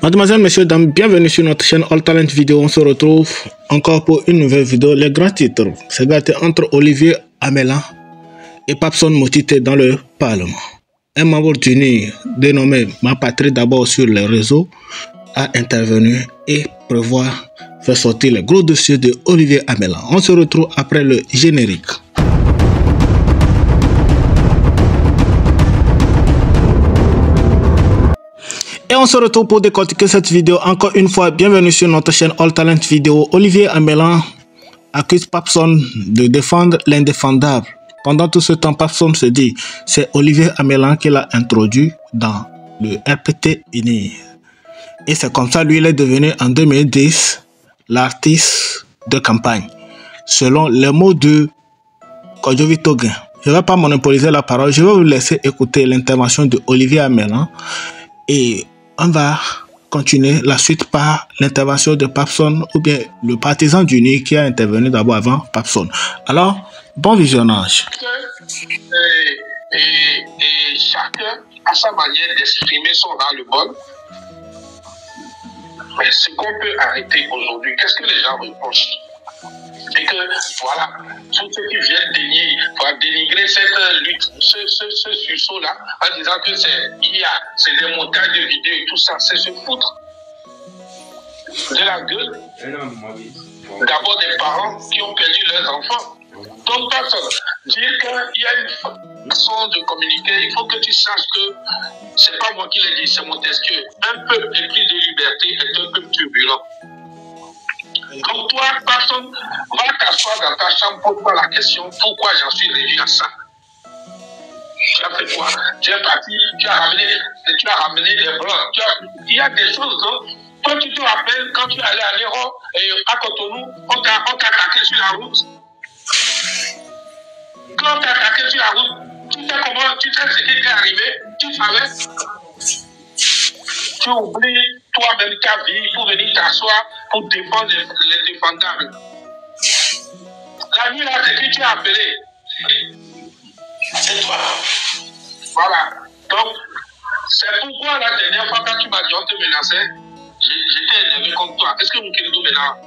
Mademoiselles, messieurs, dames, bienvenue sur notre chaîne All Talent Vidéo. On se retrouve encore pour une nouvelle vidéo. Les grands titres, c'est gâté entre Olivier Amelan et Papson Motité dans le Parlement. Un membre d'UNI dénommé Ma Patrie d'abord sur les réseaux a intervenu et prévoit faire sortir les gros dossiers de Olivier Amelan. On se retrouve après le générique. Et on se retrouve pour décortiquer cette vidéo. Encore une fois, bienvenue sur notre chaîne All Talent Vidéo. Olivier Amelan accuse Papson de défendre l'indéfendable. Pendant tout ce temps, Papson se dit c'est Olivier Amelan qui l'a introduit dans le RPT Uni. Et c'est comme ça, lui, il est devenu en 2010 l'artiste de campagne. Selon les mots de Kodjovi Toguin. Je ne vais pas monopoliser la parole, je vais vous laisser écouter l'intervention de Olivier Amelan. Et on va continuer la suite par l'intervention de Papson ou bien le partisan d'UNI qui a intervenu d'abord avant Papson. Alors, bon visionnage. Et chacun a sa manière d'exprimer son ras-le-bol. Mais ce qu'on peut arrêter aujourd'hui, qu'est-ce que les gens reprochent? Et que, voilà, tous ceux qui viennent dénigrer cette lutte, ce sursaut-là, en disant que c'est des montages de vidéos et tout ça, c'est se foutre de la gueule. D'abord des parents qui ont perdu leurs enfants. Donc, personne, dire qu'il y a une façon de communiquer, il faut que tu saches que c'est pas moi qui l'ai dit, c'est Montesquieu. Un peuple épris de liberté est un peuple turbulent. Donc toi, personne va t'asseoir dans ta chambre pour poser la question pourquoi j'en suis réduit à ça. Tu as fait quoi? Tu es parti, tu as ramené des blancs. Il y a des choses, non? Toi, tu te rappelles quand tu es allé à l'Hérault et à Cotonou, on t'a attaqué sur la route. Quand on t'a attaqué sur la route, tu sais comment, tu sais ce qui t'est arrivé, tu savais. Tu oublies toi-même ta vie pour venir t'asseoir pour défendre les défendables. La nuit là, c'est qui tu as appelé. C'est toi. Voilà. Donc, c'est pourquoi la dernière fois quand tu m'as dit on te menaçait, j'étais énervé contre toi. Est-ce que vous quittez tout maintenant?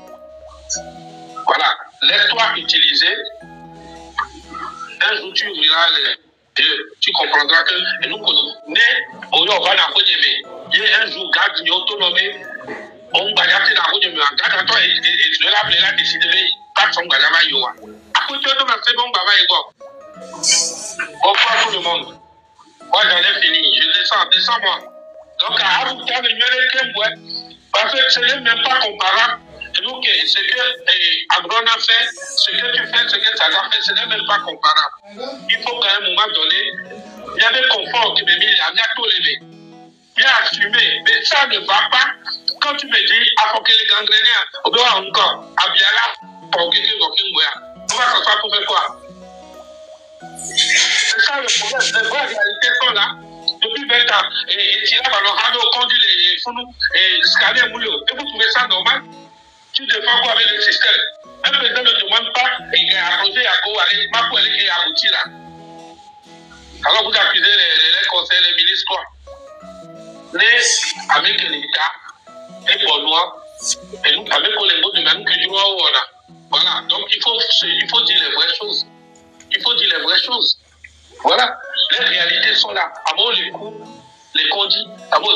Voilà. Laisse-toi utiliser. Un jour, tu ouvriras les yeux. Tu comprendras que nous connaissons. On va il y a un jour, garde autonomie, on va garder la route de moi. Garde toi et je vais l'appeler là, décider pas son gadama yoa. À côté de ma c'est bon, baba et go. Bonsoir tout le monde. Moi, j'en ai fini. Je descends-moi. Donc, à vous, tu as venu avec parce que ce n'est même pas comparable. Donc, ce que Agron a fait, ce que tu fais, ce que ça a fait, ce n'est même pas comparable. Il faut qu'à un moment donné, il y a des conforts qui me mis, il y a tout levé. Bien assumé, mais ça ne va pas. Quand tu me dis, à que les gangréniens, on doit encore, à Biala, pour que tu on va s'asseoir pour faire quoi? C'est ça le problème. Les vraies réalités sont là. Depuis 20 ans, et Tila Balorado conduit les Founou et Scaler Moulio. Et vous trouvez ça normal? Tu défends quoi avec le système? Un président ne demande pas et a approché à quoi aller, ma pour aller aboutir là. Alors vous accusez les conseils, les ministres quoi? Mais avec l'État et pour nous, et nous avec les mots de même que nous avons. Voilà, donc il faut dire les vraies choses. Il faut dire les vraies choses. Voilà, les réalités sont là. Avant les coups, les condits,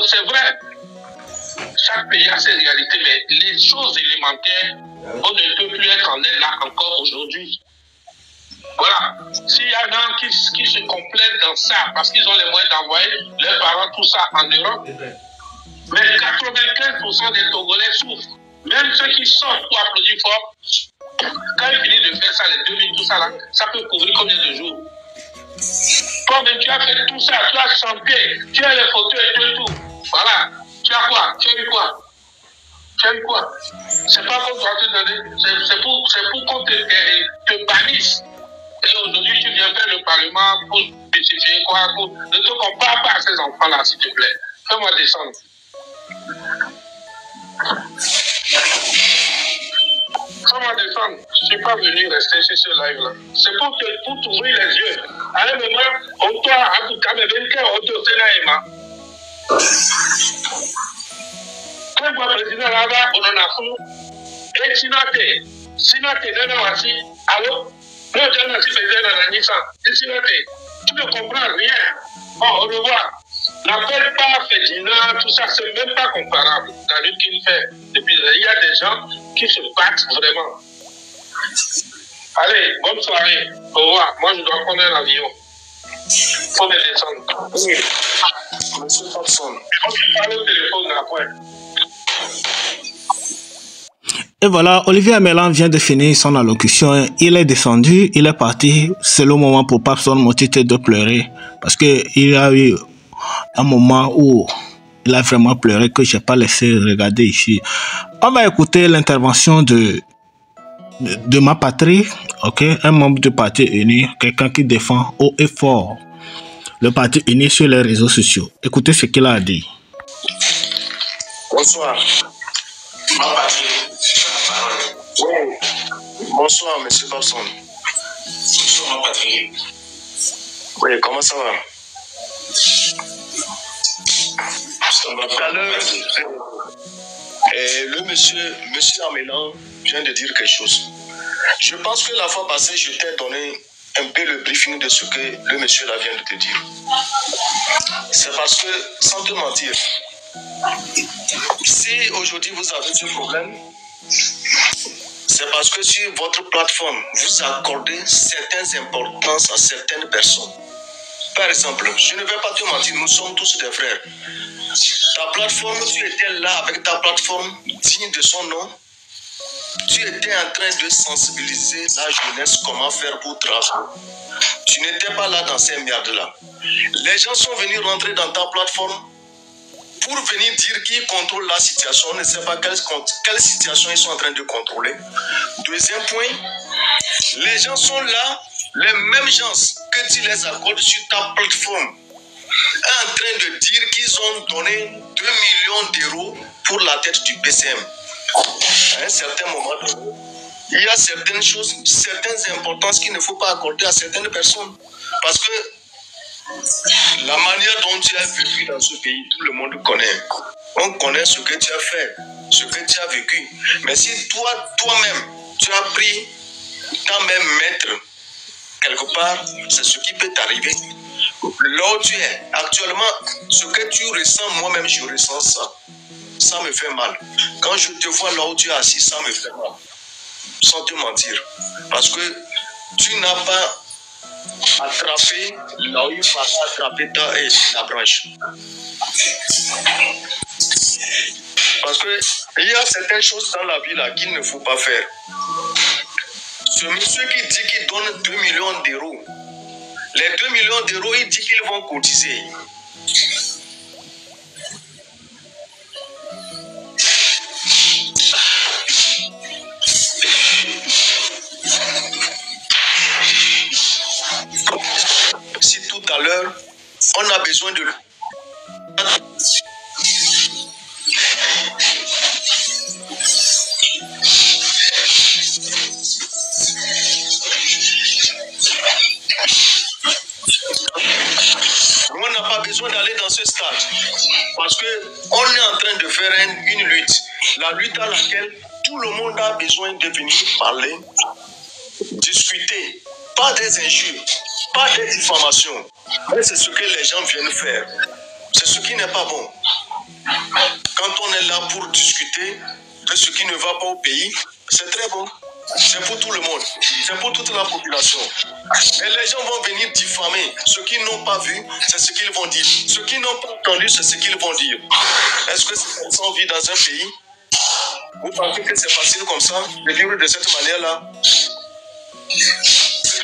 c'est vrai. Chaque pays a ses réalités, mais les choses élémentaires, on ne peut plus être en aide là encore aujourd'hui. Voilà. S'il y en a qui se complètent dans ça, parce qu'ils ont les moyens d'envoyer leurs parents, tout ça en Europe, mais 95% des Togolais souffrent. Même ceux qui sortent pour applaudir fort, quand ils finissent de faire ça, les 2000, tout ça là, ça peut couvrir combien de jours? Toi-même, tu as fait tout ça, tu as chanté, tu as les photos et tout et tout. Voilà. Tu as quoi? Tu as eu quoi? Tu as eu quoi? C'est pas qu'on doit te donner, c'est pour qu'on te bannisse. Et aujourd'hui, tu viens faire le Parlement pour justifier quoi? Ne te compare pas à ces enfants-là, s'il te plaît. Fais-moi descendre. Fais-moi descendre. Je ne suis pas venu rester sur ce live-là. C'est pour t'ouvrir les yeux. À un moment, on doit, en tout cas, mais bien qu'on doit se un bon président là-bas, on en a fou. Et Sinate, Nanawasi, allô? Non, j'en ai fait un Nissan. Et Sinate, tu ne comprends rien. Bon, au revoir. N'appelle pas Fedina, tout ça, c'est même pas comparable. La lutte qu'il fait. Depuis, il y a des gens qui se battent vraiment. Allez, bonne soirée. Au revoir. Moi, je dois prendre un avion. Faut me descendre. Oui. Monsieur Thompson. On peut parler au téléphone après. Et voilà, Olivier Amelan vient de finir son allocution. Il est descendu, il est parti. C'est le moment pour Papson Motiti de pleurer. Parce qu'il y a eu un moment où il a vraiment pleuré que je n'ai pas laissé regarder ici. On va écouter l'intervention de ma patrie, ok, un membre du Parti Uni, quelqu'un qui défend haut et fort le Parti Uni sur les réseaux sociaux. Écoutez ce qu'il a dit. Bonsoir. Ma patrie. Oui. Bonsoir, monsieur Babson. Bonsoir, ma patrie. Oui, comment ça va? Tout à l'heure, le monsieur Amelan vient de dire quelque chose. Je pense que la fois passée, je t'ai donné un peu le briefing de ce que le monsieur là vient de te dire. C'est parce que, sans te mentir, si aujourd'hui vous avez ce problème, c'est parce que sur votre plateforme, vous accordez certaines importances à certaines personnes. Par exemple, je ne vais pas te mentir, nous sommes tous des frères. Ta plateforme, tu étais là avec ta plateforme digne de son nom. Tu étais en train de sensibiliser la jeunesse comment faire pour travailler. Tu n'étais pas là dans ces merdes-là. Les gens sont venus rentrer dans ta plateforme pour venir dire qu'ils contrôlent la situation. On ne sait pas quelle situation ils sont en train de contrôler. Deuxième point, les gens sont là, les mêmes gens que tu les accordes sur ta plateforme, en train de dire qu'ils ont donné 2 millions d'euros pour la tête du PCM. À un certain moment, il y a certaines choses, certaines importances qu'il ne faut pas accorder à certaines personnes. Parce que la manière dont tu as vécu dans ce pays, tout le monde connaît. On connaît ce que tu as fait, ce que tu as vécu. Mais si toi-même, tu as pris ta même maître quelque part, c'est ce qui peut t'arriver. Là où tu es, actuellement, ce que tu ressens, moi-même, je ressens ça. Ça me fait mal. Quand je te vois là où tu es assis, ça me fait mal. Sans te mentir. Parce que tu n'as pas attrapé là où il fallait attraper la branche. Parce qu'il y a certaines choses dans la vie là qu'il ne faut pas faire. Ce monsieur qui dit qu'il donne 2 millions d'euros, les 2 millions d'euros, il dit qu'ils vont cotiser. Si tout à l'heure, on a besoin de... On n'a pas besoin d'aller dans ce stade parce qu'on est en train de faire une lutte. La lutte à laquelle tout le monde a besoin de venir parler, discuter, pas des injures, pas des diffamations. Mais c'est ce que les gens viennent faire. C'est ce qui n'est pas bon. Quand on est là pour discuter de ce qui ne va pas au pays, c'est très bon. C'est pour tout le monde. C'est pour toute la population. Mais les gens vont venir diffamer. Ceux qui n'ont pas vu, c'est ce qu'ils vont dire. Ceux qui n'ont pas entendu, c'est ce qu'ils vont dire. Est-ce que c'est on vit dans un pays? Vous pensez que c'est facile comme ça, de vivre de cette manière-là?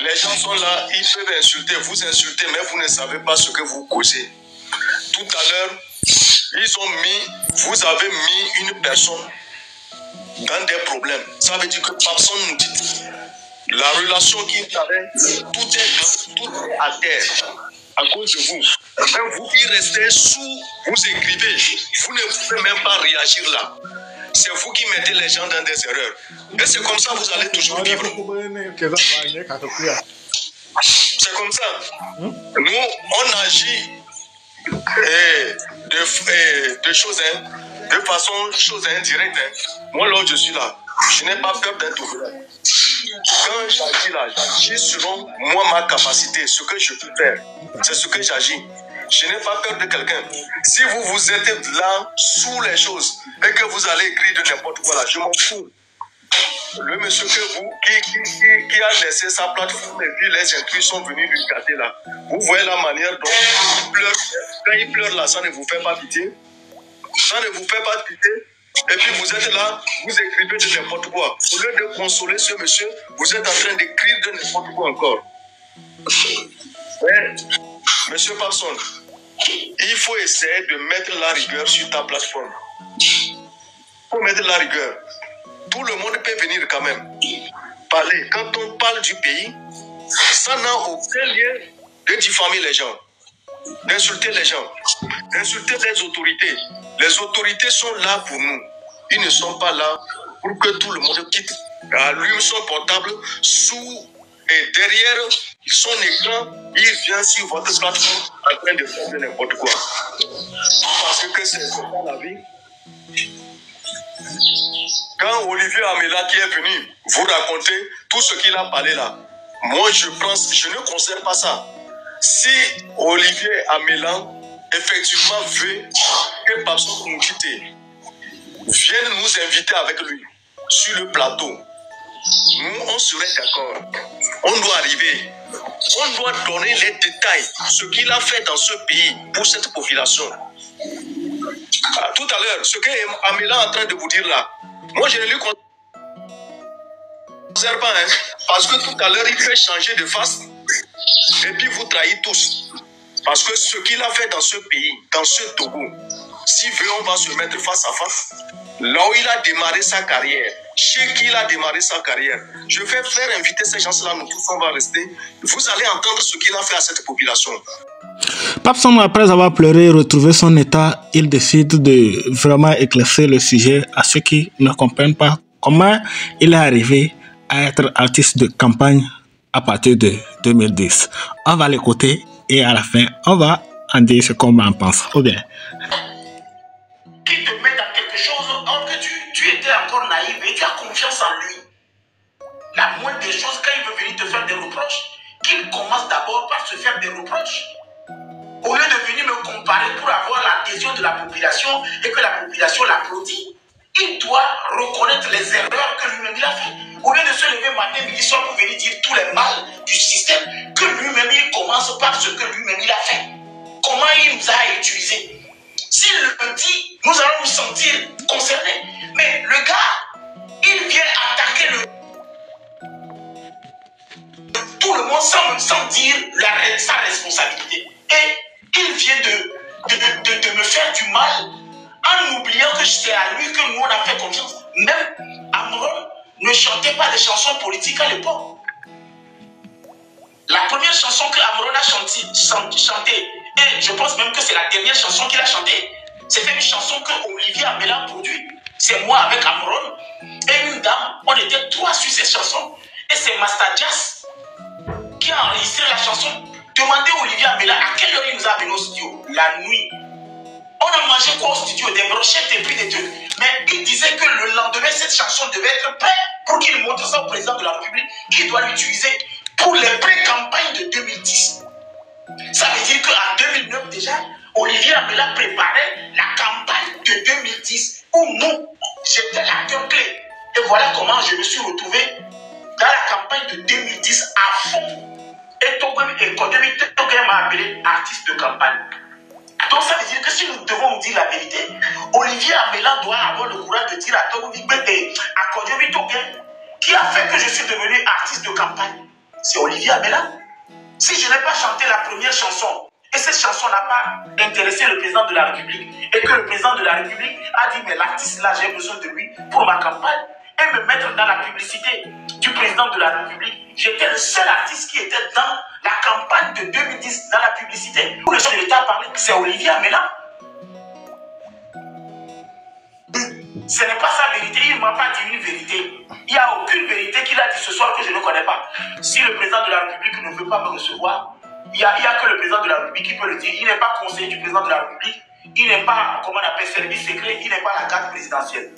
Les gens sont là, ils peuvent insulter, vous insulter, mais vous ne savez pas ce que vous causez. Tout à l'heure, vous avez mis une personne dans des problèmes. Ça veut dire que personne nous dit la relation qui t'arrête, tout est à terre à cause de vous. Même vous qui restez sous, vous écrivez, vous ne pouvez même pas réagir là. C'est vous qui mettez les gens dans des erreurs. Et c'est comme ça que vous allez toujours vivre. C'est comme ça. Nous, on agit de choses de façon, chose indirecte. Moi, là, je suis là. Je n'ai pas peur d'être ouvert. Quand j'agis là, j'agis selon moi, ma capacité, ce que je peux faire. C'est ce que j'agis. Je n'ai pas peur de quelqu'un. Si vous êtes là, sous les choses, et que vous allez écrire de n'importe quoi là, je m'en fous. Le monsieur qui a laissé sa plateforme et puis les intrus sont venus lui gâter là. Vous voyez la manière dont il pleure. Quand il pleure là, ça ne vous fait pas pitié. Ça ne vous fait pas pitié. Et puis vous êtes là, vous écrivez de n'importe quoi. Au lieu de consoler ce monsieur, vous êtes en train d'écrire de n'importe quoi encore. Ouais. Monsieur Papson, il faut essayer de mettre la rigueur sur ta plateforme. Il faut mettre la rigueur. Tout le monde peut venir quand même parler. Quand on parle du pays, ça n'a aucun lien de diffamer les gens, d'insulter les gens, d'insulter les autorités. Les autorités sont là pour nous. Ils ne sont pas là pour que tout le monde quitte, allume son portable sous et derrière son écran, il vient sur votre plateforme en train de faire n'importe quoi. Parce que c'est ça la vie. Quand Olivier Amela qui est venu vous raconter tout ce qu'il a parlé là, moi je ne considère pas ça. Si Olivier Amela effectivement veut que Papson Moukité vienne nous inviter avec lui sur le plateau, nous on serait d'accord. On doit arriver, on doit donner les détails, ce qu'il a fait dans ce pays pour cette population. Tout à l'heure, ce que Amela est en train de vous dire là, moi je ne lui considère pas, hein, parce que tout à l'heure il fait changer de face et puis vous trahissez tous. Parce que ce qu'il a fait dans ce pays, dans ce Togo, si veut, on va se mettre face à face. Là où il a démarré sa carrière, chez qui il a démarré sa carrière, je vais faire inviter ces gens-là, nous tous on va rester. Vous allez entendre ce qu'il a fait à cette population. Papson, après avoir pleuré et retrouvé son état, il décide de vraiment éclaircir le sujet à ceux qui ne comprennent pas comment il est arrivé à être artiste de campagne à partir de 2010. On va l'écouter et à la fin, on va en dire ce qu'on en pense. Ou bien. Qui te met dans quelque chose, or que tu étais encore naïf et tu as confiance en lui. La moindre des choses, quand il veut venir te faire des reproches, qu'il commence d'abord par se faire des reproches. Au lieu de venir me comparer pour avoir l'adhésion de la population et que la population l'applaudit, il doit reconnaître les erreurs que lui-même il a fait. Au lieu de se lever matin, midi, soir pour venir dire tous les mal du système, que lui-même il commence par ce que lui-même il a fait. Comment il nous a utilisés. S'il le dit, nous allons nous sentir concernés. Mais le gars, il vient attaquer tout le monde sans dire sa responsabilité. Et il vient de me faire du mal en oubliant que c'est à lui que nous on a fait confiance. Même Amron ne chantait pas des chansons politiques à l'époque. La première chanson que Amron a chantée, et je pense même que c'est la dernière chanson qu'il a chantée, c'était une chanson que Olivier Amela a produit. C'est moi avec Amron et une dame, on était trois sur cette chanson. Et c'est Master Jazz qui a enregistré la chanson. Demandez à Olivier Amela à quelle heure il nous a amené au studio. La nuit. On a mangé quoi au studio? Des brochettes et puis des trucs. Mais il disait que le lendemain, cette chanson devait être prête pour qu'il montre ça au président de la République, qui doit l'utiliser pour les pré-campagnes de 2010. Ça veut dire qu'en 2009 déjà, Olivier Amela préparait la campagne de 2010 où nous, j'étais l'acteur clé. Et voilà comment je me suis retrouvé dans la campagne de 2010 à fond. Et Kodemi m'a appelé artiste de campagne. Donc ça veut dire que si nous devons nous dire la vérité, Olivier Amela doit avoir le courage de dire à Kodemi qui a fait que je suis devenu artiste de campagne. C'est Olivier Amela. Si je n'ai pas chanté la première chanson, et cette chanson n'a pas intéressé le président de la République, et que le président de la République a dit, mais l'artiste là, j'ai besoin de lui pour ma campagne, et me mettre dans la publicité du président de la République, j'étais le seul artiste qui était dans la campagne de 2010, dans la publicité. Où le chef de l'État parlait, c'est Olivier Amela. Ce n'est pas sa vérité, il ne m'a pas dit une vérité. Il n'y a aucune vérité qu'il a dit ce soir que je ne connais pas. Si le président de la République ne veut pas me recevoir, il n'y a que le président de la République qui peut le dire. Il n'est pas conseiller du président de la République. il n'est pas, comment on appelle, service secret, il n'est pas la garde présidentielle.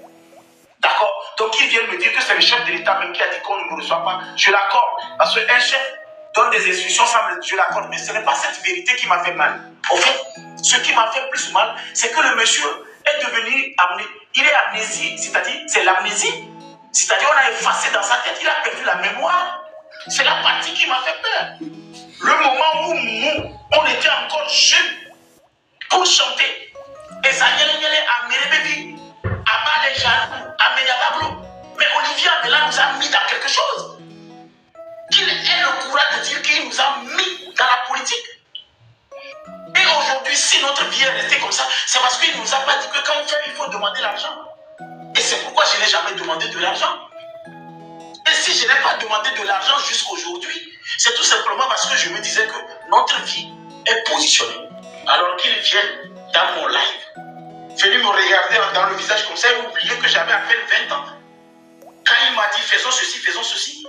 D'accord? Donc ils viennent me dire que c'est le chef de l'État même qui a dit qu'on ne me reçoit pas. Je l'accorde. Parce qu'un chef donne des instructions, je l'accorde. Mais ce n'est pas cette vérité qui m'a fait mal. Au fait, ce qui m'a fait plus mal, c'est que le monsieur est devenu il est amnésie, c'est-à-dire, c'est l'amnésie. C'est-à-dire, on a effacé dans sa tête, il a perdu la mémoire. C'est la partie qui m'a fait peur. Le moment où nous, on était encore jeunes pour chanter. Et ça y est, à Mérébevi, à bas les jaloux, à Méniabablo. Mais Olivier Amela nous a mis dans quelque chose. Qu'il ait le courage de dire qu'il nous a mis dans la politique. Et aujourd'hui, si notre vie est restée comme ça, c'est parce qu'il ne nous a pas dit que quand on fait, il faut demander l'argent. Et c'est pourquoi je n'ai jamais demandé de l'argent. Et si je n'ai pas demandé de l'argent jusqu'aujourd'hui, c'est tout simplement parce que je me disais que notre vie est positionnée. Alors qu'il vienne dans mon live, venu me regarder dans le visage comme ça et oublier que j'avais à peine 20 ans. Quand il m'a dit faisons ceci, faisons ceci.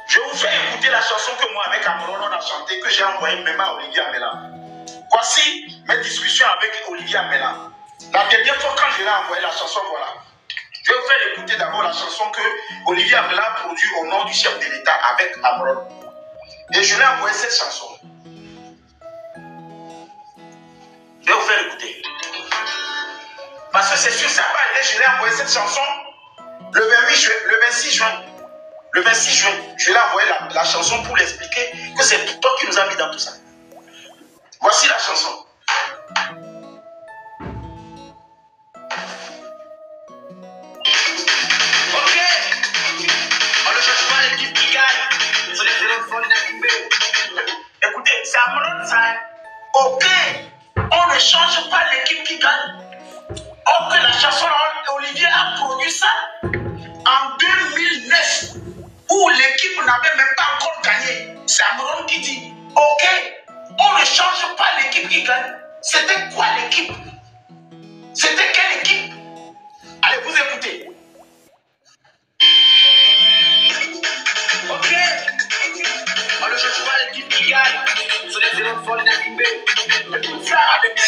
Je vous fais écouter la chanson que moi avec Amron on a chanté, que j'ai envoyée même à Olivier Amela. Voici mes discussions avec Olivier Amela. La dernière fois quand je l'ai envoyé la chanson, voilà. Je vais vous faire écouter d'abord la chanson que Olivier Amela a produite au nom du chef de l'État avec Amron. Et je lui ai envoyé cette chanson. Je vais vous faire écouter. Parce que c'est sûr, ça va aller. Je lui ai envoyé cette chanson le 26 juin. Le 26 juin, je lui ai envoyé la chanson pour lui expliquer que c'est toi qui nous as mis dans tout ça. Voici la chanson. Ok. On ne cherche pas l'équipe qui gagne. C'est les élèves folles d'inviter. Écoutez, c'est à mon ça. Ok. On ne change pas l'équipe qui gagne. Or que la chanson, Olivier a produit ça en 2009. Où l'équipe n'avait même pas encore gagné. C'est Amron qui dit, ok, on ne change pas l'équipe qui gagne. C'était quoi l'équipe? C'était quelle équipe? Allez, vous écoutez. Ok, on ne change pas l'équipe qui gagne. C'est les élèves folles d'inviter. Écoute ça avec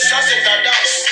ça c'est ta danse.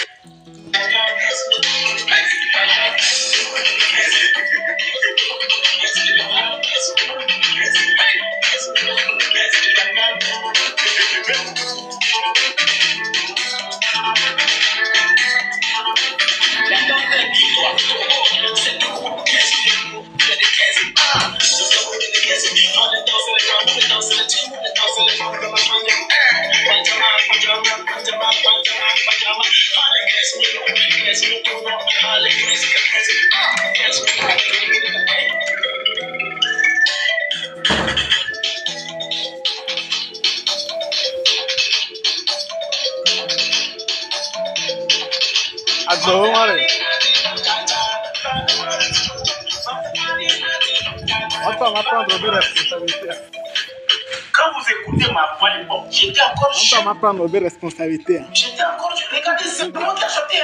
Quand vous écoutez ma voix à l'époque, j'étais encore jeune. On va prendre nos responsabilités. J'étais encore jeune. Regardez, c'est le monde qui a chanté.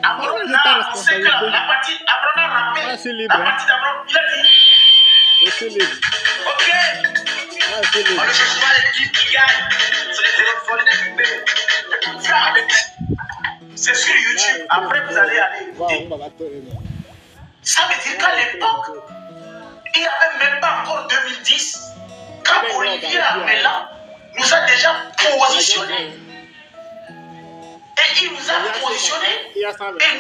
Amron a annoncé que la partie Amron a rappelé. La partie d'Amron, il a dit. Je suis libre. Ok. On ne cherche pas l'équipe qui gagne. C'est les élèves folles d'inviter. C'est sur YouTube. Après, vous allez aller écouter. Ça veut dire qu'à l'époque, il n'y avait même pas encore 2010. Quand Olivier Amela nous a déjà positionnés. Et il nous a positionnés. Et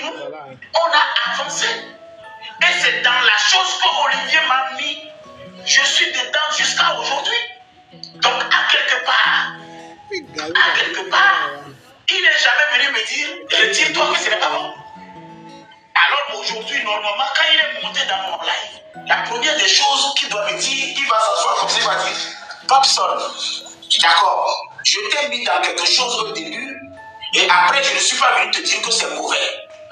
nous, on a avancé. Et c'est dans la chose que Olivier m'a mis. Je suis dedans jusqu'à aujourd'hui. Donc, à quelque part, quelque part, il n'est jamais venu me dire, retire-toi que ce n'est pas bon. Alors aujourd'hui, normalement, quand il est monté dans mon live, la première des choses qu'il doit me dire, il va s'asseoir comme ça, il va dire, Papson, d'accord, je t'ai mis dans quelque chose au début, et après, je ne suis pas venu te dire que c'est mauvais.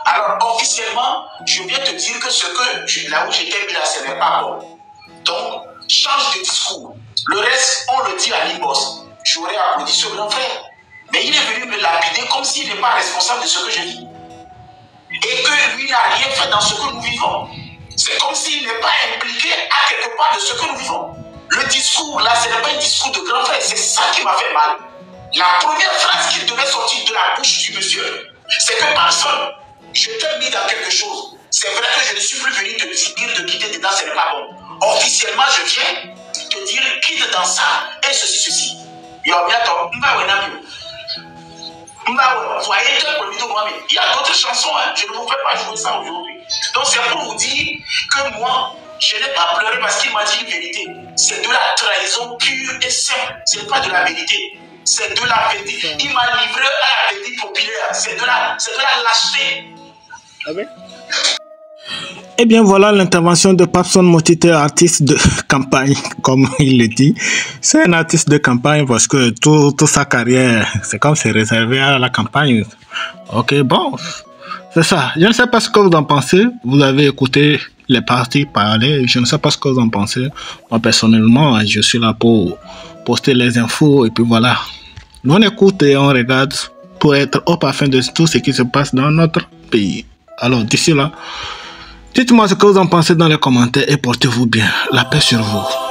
Alors, officiellement, je viens te dire que là où j'étais mis là, ce n'est pas bon. Donc, change de discours. Le reste, on le dit à l'IBOS. J'aurais applaudi ce grand frère. Mais il est venu me lapider comme s'il n'est pas responsable de ce que je vis. Et que lui n'a rien fait dans ce que nous vivons. C'est comme s'il n'est pas impliqué à quelque part de ce que nous vivons. Le discours, là, ce n'est pas un discours de grand frère. C'est ça qui m'a fait mal. La première phrase qui devait sortir de la bouche du monsieur, c'est que personne, je t'ai mis dans quelque chose. C'est vrai que je ne suis plus venu te dire de quitter dedans, ce n'est pas bon. Officiellement, je viens te dire quitte dans ça et ceci. Il y a d'autres chansons, hein. Je ne vous fais pas jouer ça aujourd'hui. Donc c'est pour vous dire que moi, je n'ai pas pleuré parce qu'il m'a dit une vérité. C'est de la trahison pure et simple. Ce n'est pas de la vérité. C'est de la vérité. Il m'a livré à la vérité populaire. C'est de la lâcheté. Ah ben? Eh bien voilà l'intervention de Papson Motito, artiste de campagne, comme il le dit. C'est un artiste de campagne parce que toute sa carrière, c'est comme c'est réservé à la campagne. Ok, bon, c'est ça. Je ne sais pas ce que vous en pensez. Vous avez écouté les parties parler. Je ne sais pas ce que vous en pensez. Moi personnellement, je suis là pour poster les infos et puis voilà. Nous on écoute et on regarde pour être au parfum de tout ce qui se passe dans notre pays. Alors d'ici là, dites-moi ce que vous en pensez dans les commentaires et portez-vous bien. La paix sur vous.